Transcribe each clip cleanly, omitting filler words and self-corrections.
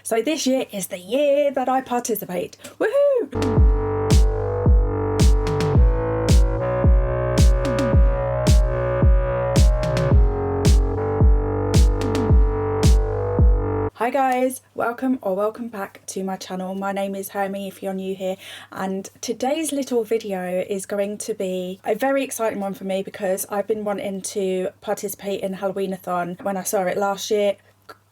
So this year is the year that I participate. Woohoo! Hi guys, welcome back to my channel. My name is Hermie if you're new here, and today's little video is going to be a very exciting one for me because I've been wanting to participate in Halloween-a-thon. When I saw it last year,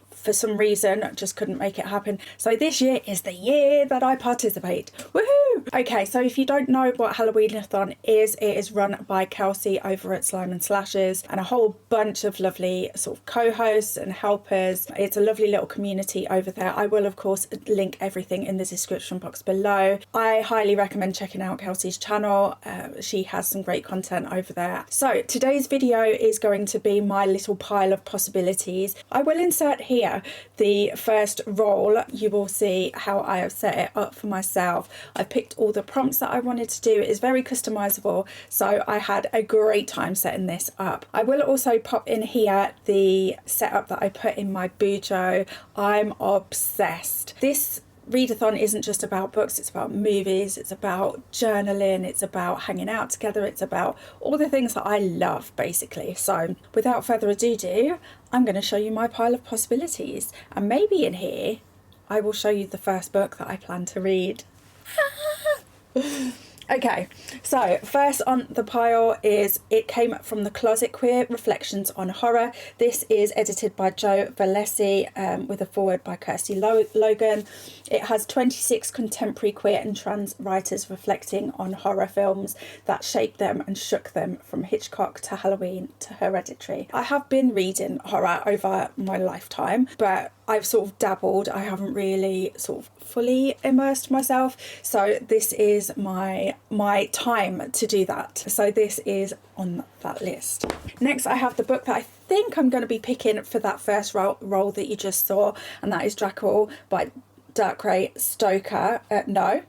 for some reason, I just couldn't make it happen. So this year is the year that I participate. Woohoo! Okay, so if you don't know what Halloween-a-thon is, it is run by Kelsi over at Slime and Slashes and a whole bunch of lovely sort of co-hosts and helpers. It's a lovely little community over there. I will, of course, link everything in the description box below. I highly recommend checking out Kelsi's channel. She has some great content over there. So today's video is going to be my little pile of possibilities. I will insert here the first roll. You will see how I have set it up for myself. I've picked all the prompts that I wanted to do. It is very customizable, so I had a great time setting this up. I will also pop in here the setup that I put in my bujo. I'm obsessed. This readathon isn't just about books, it's about movies, it's about journaling, it's about hanging out together, it's about all the things that I love basically. So without further ado, I'm going to show you my pile of possibilities, and maybe in here I will show you the first book that I plan to read. Okay, so first on the pile is It Came From the Closet, Queer Reflections on Horror. This is edited by Jo Valesi with a foreword by Kirsty Logan. It has 26 contemporary queer and trans writers reflecting on horror films that shaped them and shook them, from Hitchcock to Halloween to Hereditary. I have been reading horror over my lifetime, but I've sort of dabbled. I haven't really sort of fully immersed myself, so this is my time to do that. So this is on that list. Next I have the book that I think I'm going to be picking for that first roll that you just saw, and that is Dracul by Ray Stoker. No,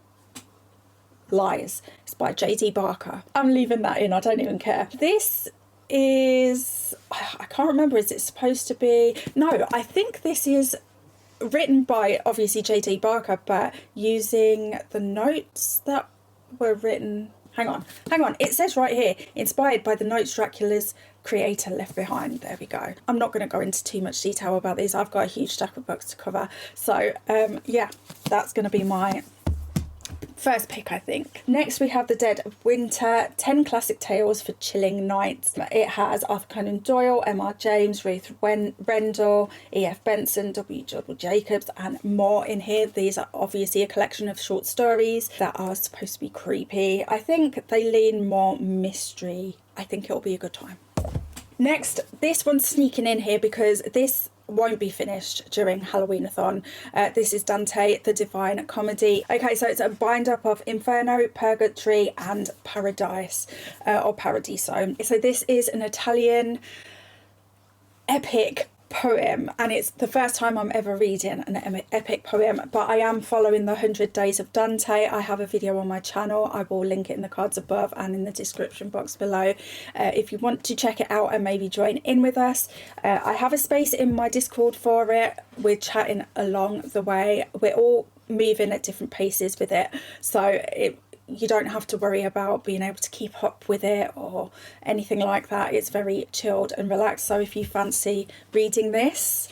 lies, it's by J.D. Barker. I'm leaving that in, I don't even care. This is, I can't remember, is it supposed to be, no, I think this is written by obviously J.D. Barker, but using the notes that were written, hang on, it says right here, inspired by the notes Dracula's creator left behind. There we go. I'm not going to go into too much detail about these, I've got a huge stack of books to cover. So yeah, that's going to be my first pick, I think. Next we have The Dead of Winter, 10 classic tales for chilling nights. It has Arthur Conan Doyle, M.R. James, Ruth Rendell, E.F. Benson, W. Jacobs and more in here. These are obviously a collection of short stories that are supposed to be creepy. I think they lean more mystery. I think it'll be a good time. Next, this one's sneaking in here because this won't be finished during Halloween-a-thon. This is Dante, The Divine Comedy. Okay, so it's a bind up of Inferno, Purgatory and Paradise, or Paradiso. So this is an Italian epic poem, and it's the first time I'm ever reading an epic poem, but I am following the 100 Days of Dante. I have a video on my channel. I will link it in the cards above and in the description box below if you want to check it out and maybe join in with us. I have a space in my Discord for it. We're chatting along the way. We're all moving at different paces with it, so you don't have to worry about being able to keep up with it or anything like that. It's very chilled and relaxed. So if you fancy reading this,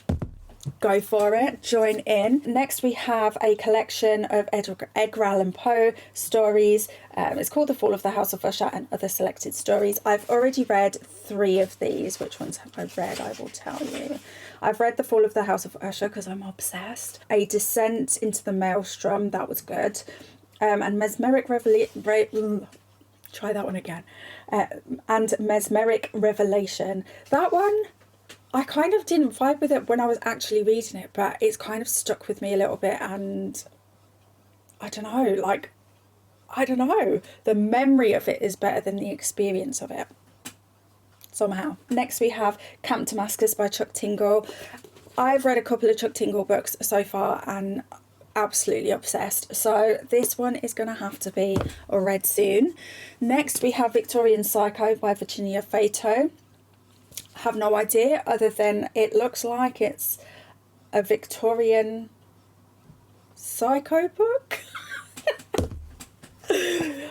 go for it, join in. Next we have a collection of Edgar Allan Poe stories. It's called The Fall of the House of Usher and Other Selected Stories. I've already read 3 of these. Which ones have I read? I will tell you. I've read The Fall of the House of Usher because I'm obsessed. A Descent into the Maelstrom, that was good. And Mesmeric try that one again. And Mesmeric Revelation. That one, I kind of didn't vibe with it when I was actually reading it, but it's kind of stuck with me a little bit, and I don't know, the memory of it is better than the experience of it somehow. Next we have Camp Damascus by Chuck Tingle. I've read a couple of Chuck Tingle books so far and absolutely obsessed, so this one is going to have to be read soon. Next we have Victorian Psycho by Virginia Fato. Have no idea other than it looks like it's a Victorian Psycho book.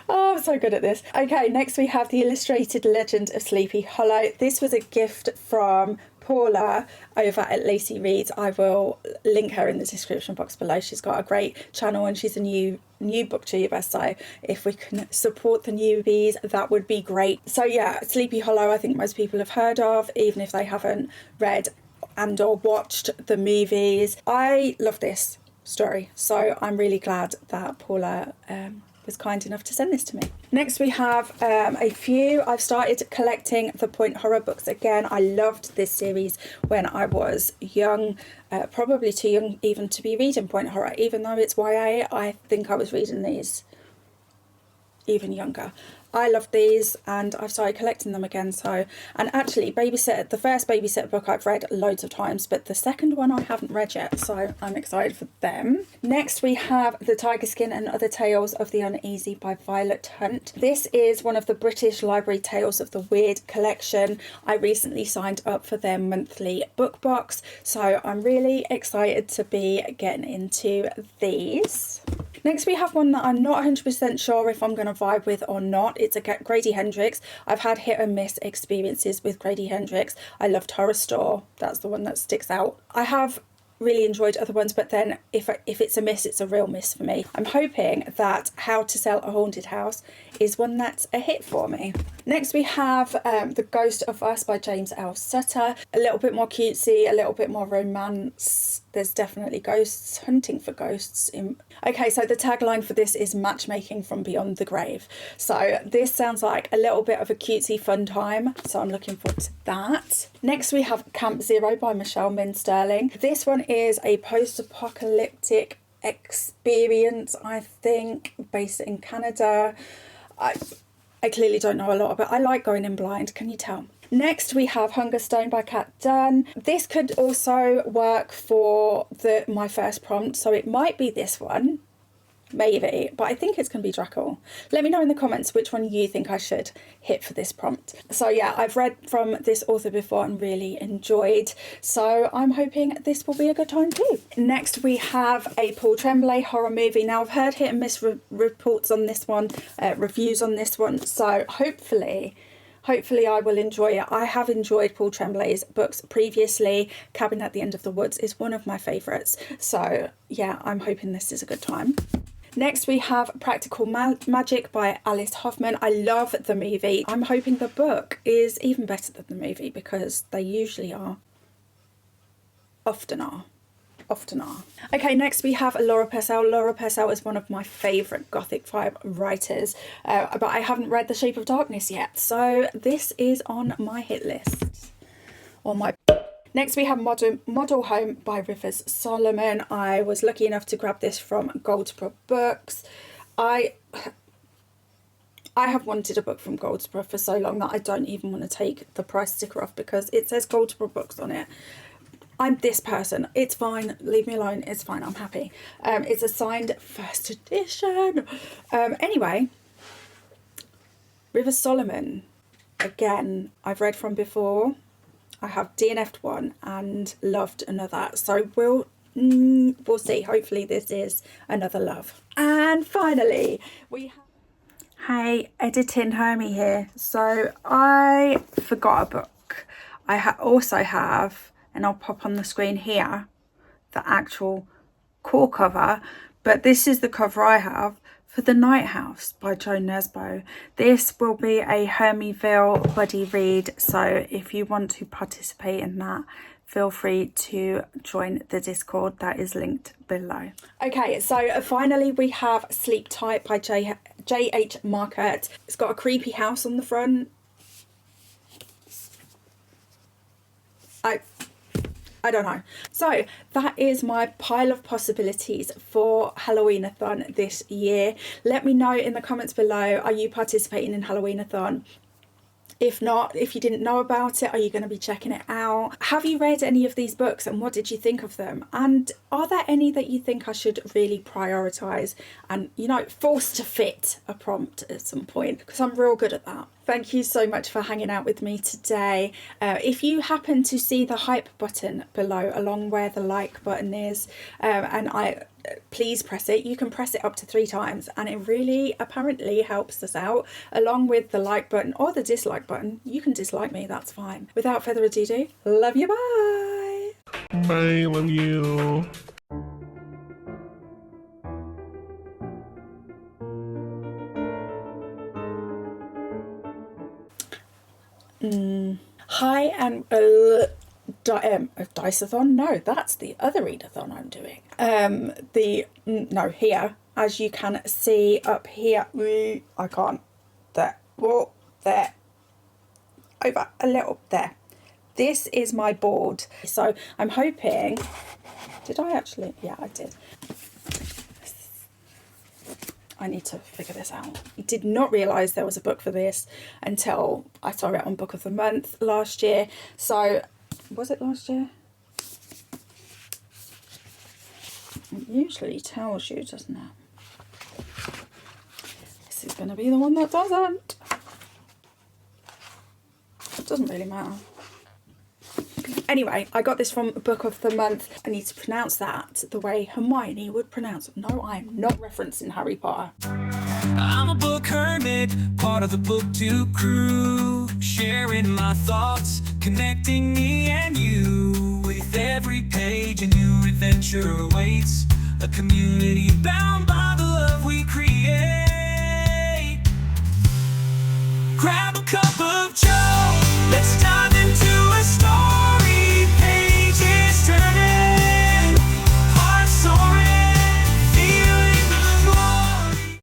Oh, I'm so good at this. Okay, next we have The Illustrated Legend of Sleepy Hollow. This was a gift from Paula over at Lacey Reads. I will link her in the description box below. She's got a great channel and she's a new booktuber, so if we can support the newbies, that would be great. So yeah, Sleepy Hollow I think most people have heard of, even if they haven't read and or watched the movies. I love this story, so I'm really glad that Paula was kind enough to send this to me. Next we have a few. I've started collecting the Point horror books again. I loved this series when I was young, probably too young even to be reading Point horror, even though it's YA. I think I was reading these even younger. I love these and I've started collecting them again. So, and actually Babysitter, the first Babysitter book I've read loads of times, but the second one I haven't read yet, so I'm excited for them. Next we have The Tiger Skin and Other Tales of the Uneasy by Violet Hunt. This is one of the British Library Tales of the Weird collection. I recently signed up for their monthly book box, so I'm really excited to be getting into these. Next we have one that I'm not 100% sure if I'm going to vibe with or not. It's a Grady Hendrix. I've had hit and miss experiences with Grady Hendrix. I loved Horror Store. That's the one that sticks out. I have really enjoyed other ones, but then if it's a miss, it's a real miss for me. I'm hoping that How to Sell a Haunted House is one that's a hit for me. Next we have The Ghost of Us by James L. Sutter. A little bit more cutesy, a little bit more romance. There's definitely ghosts, hunting for ghosts. Okay, so the tagline for this is matchmaking from beyond the grave. So this sounds like a little bit of a cutesy fun time, so I'm looking forward to that. Next we have Camp Zero by Michelle Min Sterling. This one is a post-apocalyptic experience, I think, based in Canada. I clearly don't know a lot about it. I like going in blind, can you tell? Next we have Hungerstone by Kat Dunn. This could also work for my first prompt, so it might be this one, maybe, but I think it's going to be Dracul. Let me know in the comments which one you think I should hit for this prompt. So yeah, I've read from this author before and really enjoyed, so I'm hoping this will be a good time too. Next we have a Paul Tremblay horror movie. Now I've heard hit and miss reports on this one, reviews on this one, so hopefully I will enjoy it. I have enjoyed Paul Tremblay's books previously. Cabin at the End of the Woods is one of my favourites. So yeah, I'm hoping this is a good time. Next we have Practical Magic by Alice Hoffman. I love the movie. I'm hoping the book is even better than the movie because they usually are. Often are. Okay, next we have Laura Purcell. Laura Purcell is one of my favourite Gothic vibe writers, but I haven't read The Shape of Darkness yet, so this is on my hit list. Next we have Model Home by Rivers Solomon. I was lucky enough to grab this from Goldsborough Books. I have wanted a book from Goldsborough for so long that I don't even want to take the price sticker off because it says Goldsborough Books on it. I'm this person. It's fine. Leave me alone. It's fine. I'm happy. It's a signed first edition. Anyway, Rivers Solomon. Again, I've read from before. I have DNF'd one and loved another. So we'll see. Hopefully this is another love. And finally, we have... Hey, editing Hermie here. So I forgot a book. I also have... and I'll pop on the screen here the actual core cover, but this is the cover I have for The Night House by Joan Nesbo. This will be a HermieVille buddy read, so if you want to participate in that, feel free to join the Discord that is linked below. Okay, so finally we have Sleep Tight by J.H. Marquette. It's got a creepy house on the front. I don't know. So that is my pile of possibilities for Halloween-a-thon this year. Let me know in the comments below, are you participating in Halloween-a-thon? If not, if you didn't know about it, are you going to be checking it out? Have you read any of these books and what did you think of them? And are there any that you think I should really prioritise and, you know, force to fit a prompt at some point? Because I'm real good at that. Thank you so much for hanging out with me today. If you happen to see the hype button below along where the like button is, please press it. You can press it up to 3 times and it really apparently helps us out, along with the like button or the dislike button. You can dislike me, that's fine. Without further ado, love you, bye. Bye, love you. Hi and Dice-a-thon? No, that's the other readathon I'm doing. Here, as you can see up here, I can't, there, whoa, there, over a little, there. This is my board. So I'm hoping, did I actually? Yeah, I did. I need to figure this out. I did not realise there was a book for this until I saw it on Book of the Month last year. So, was it last year? It usually tells you, doesn't it? This is going to be the one that doesn't. It doesn't really matter. Anyway, I got this from Book of the Month. I need to pronounce that the way Hermione would pronounce it. No, I'm not referencing Harry Potter. I'm a book hermit, part of the booktube crew, sharing my thoughts, connecting me and you. With every page a new adventure awaits, a community bound by the love we create. Grab